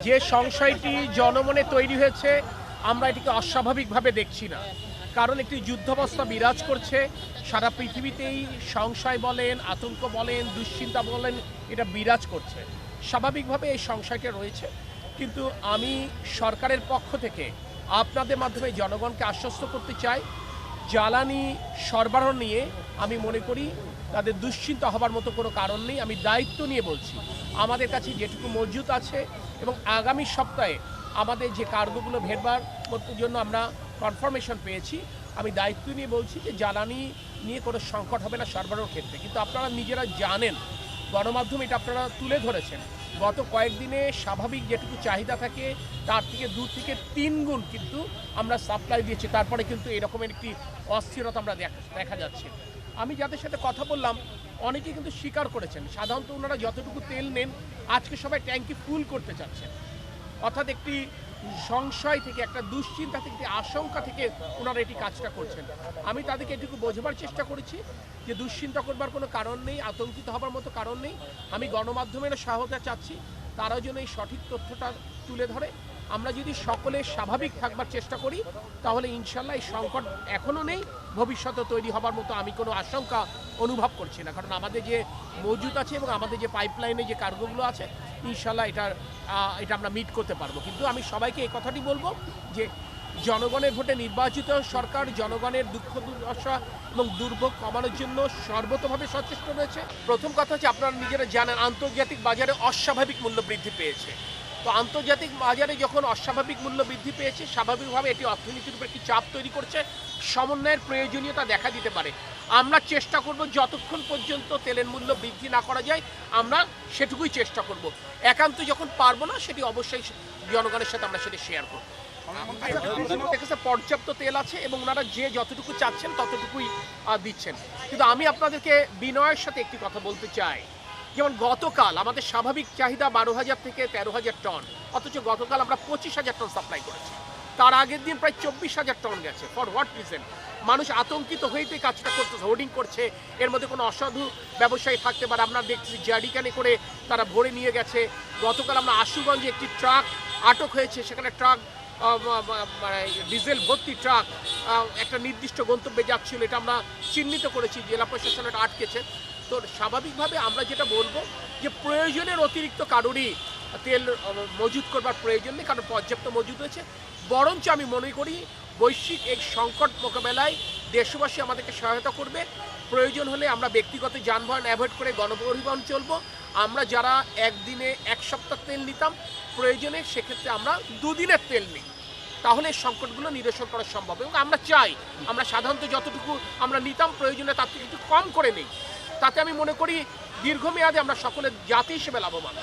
যে সংশয়টি জনমনে তৈরি হয়েছে আমরা এটিকে অস্বাভাবিকভাবে দেখছি না, কারণ একটি যুদ্ধাবস্থা বিরাজ করছে সারা পৃথিবীতেই। সংশয় বলেন, আতঙ্ক বলেন, দুশ্চিন্তা বলেন, এটা বিরাজ করছে। স্বাভাবিকভাবে এই সংশয়টা রয়েছে, কিন্তু আমি সরকারের পক্ষ থেকে আপনাদের মাধ্যমে জনগণকে আশ্বস্ত করতে চাই, জ্বালানি সরবরাহ নিয়ে আমি মনে করি তাদের দুশ্চিন্তা হবার মতো কোনো কারণ নেই। আমি দায়িত্ব নিয়ে বলছি, আমাদের কাছে যেটুকু মজুত আছে এবং আগামী সপ্তাহে আমাদের যে কার্গোগুলো ভেড়বার জন্য আমরা কনফার্মেশন পেয়েছি, আমি দায়িত্ব নিয়ে বলছি যে জ্বালানি নিয়ে কোনো সংকট হবে না সরবরাহের ক্ষেত্রে। কিন্তু আপনারা নিজেরা জানেন, গণমাধ্যম এটা আপনারা তুলে ধরেছেন, গত কয়েকদিনে স্বাভাবিক যেটুকু চাহিদা থাকে তার থেকে 2 থেকে 3 গুণ কিন্তু আমরা সাপ্লাই দিয়েছি, তারপরে কিন্তু এরকমের একটি অস্থিরতা আমরা দেখা যাচ্ছে। আমি যাদের সাথে কথা বললাম অনেকেই কিন্তু স্বীকার করেছেন, সাধারণত ওনারা যতটুকু তেল নেন আজকে সবাই ট্যাঙ্কি ফুল করতে চাচ্ছেন, অর্থাৎ একটি সংশয় থেকে, একটা দুশ্চিন্তা থেকে, আশঙ্কা থেকে ওনারা এটি কাজটা করছেন। আমি তাদেরকে এটুকু বোঝাবার চেষ্টা করেছি যে দুশ্চিন্তা করবার কোনো কারণ নেই, আতঙ্কিত হবার মতো কারণ নেই। আমি গণমাধ্যমের সহায়তা চাচ্ছি, তারা যেন এই সঠিক তথ্যটা তুলে ধরে। আমরা যদি সকলে স্বাভাবিক থাকবার চেষ্টা করি তাহলে ইনশাল্লাহ এই সংকট এখনও নেই, ভবিষ্যতে তৈরি হবার মতো আমি কোনো আশঙ্কা অনুভব করছি না, কারণ আমাদের যে মজুত আছে এবং আমাদের যে পাইপলাইনে যে কার্গোগুলো আছে ইনশাল্লাহ এটা আমরা মিট করতে পারবো। কিন্তু আমি সবাইকে এই কথাটি বলবো যে জনগণের ভোটে নির্বাচিত সরকার জনগণের দুঃখ দুর্দশা এবং দুর্ভোগ কমানোর জন্য সর্বতভাবে সচেষ্ট রয়েছে। প্রথম কথা হচ্ছে, আপনারা নিজেরা জানেন আন্তর্জাতিক বাজারে অস্বাভাবিক মূল্য বৃদ্ধি পেয়েছে। তো আন্তর্জাতিক বাজারে যখন অস্বাভাবিক মূল্য বৃদ্ধি পেয়েছে, স্বাভাবিকভাবে এটি অর্থনীতির উপর একটি চাপ তৈরি করছে, সমন্বয়ের প্রয়োজনীয়তা দেখা দিতে পারে। আমরা চেষ্টা করব যতক্ষণ পর্যন্ত তেলের মূল্য বৃদ্ধি না করা যায় আমরা সেটুকুই চেষ্টা করব। একান্ত যখন পারবো না সেটি অবশ্যই জনগণের সাথে আমরা সেটি শেয়ার করব। পর্যাপ্ত তেল আছে এবং ওনারা যে যতটুকু চাচ্ছেন ততটুকুই দিচ্ছেন। কিন্তু আমি আপনাদেরকে বিনয়ের সাথে একটি কথা বলতে চাই, যেমন গতকাল আমাদের স্বাভাবিক চাহিদা 12,000 থেকে 13,000 টন, অথচ গতকাল আমরা 25,000 টন সাপ্লাই করেছি। তার আগের দিন প্রায় 24,000 টন গেছে। For what reason? মানুষ আতঙ্কিত হয়েই কাজটা করতেছে, হোর্ডিং করছে, এর মধ্যে কোনো অসাধু ব্যবসায়ী থাকতে পারে। আমরা দেখছি জারিকানে করে তারা ভরে নিয়ে গেছে। গতকাল আমরা আশুগঞ্জে একটি ট্রাক আটক হয়েছে, সেখানে ট্রাক ডিজেল ভর্তি ট্রাক একটা নির্দিষ্ট গন্তব্যে যাচ্ছিল, এটা আমরা চিহ্নিত করেছি, জেলা প্রশাসন এটা আটকেছে। তো স্বাভাবিকভাবে আমরা যেটা বলবো যে প্রয়োজনের অতিরিক্ত কারোরই তেল মজুত করবার প্রয়োজন নেই, কারণ পর্যাপ্ত মজুত হয়েছে। বরঞ্চ আমি মনে করি বৈশ্বিক এই সংকট মোকাবেলায় দেশবাসী আমাদেরকে সহায়তা করবে। প্রয়োজন হলে আমরা ব্যক্তিগত যানবাহন অ্যাভয়েড করে গণপরিবহন চলবো। আমরা যারা একদিনে 1 সপ্তাহ তেল নিতাম, প্রয়োজনে সেক্ষেত্রে আমরা 2 দিনের তেল নিই, তাহলে এই সংকটগুলো নিরসন করা সম্ভব। এবং আমরা চাই আমরা সাধারণত যতটুকু আমরা নিতাম প্রয়োজনে তার থেকে একটু কম করে নেই, তাতে আমি মনে করি দীর্ঘমেয়াদে আমরা সকলের জাতি হিসেবে লাভবান।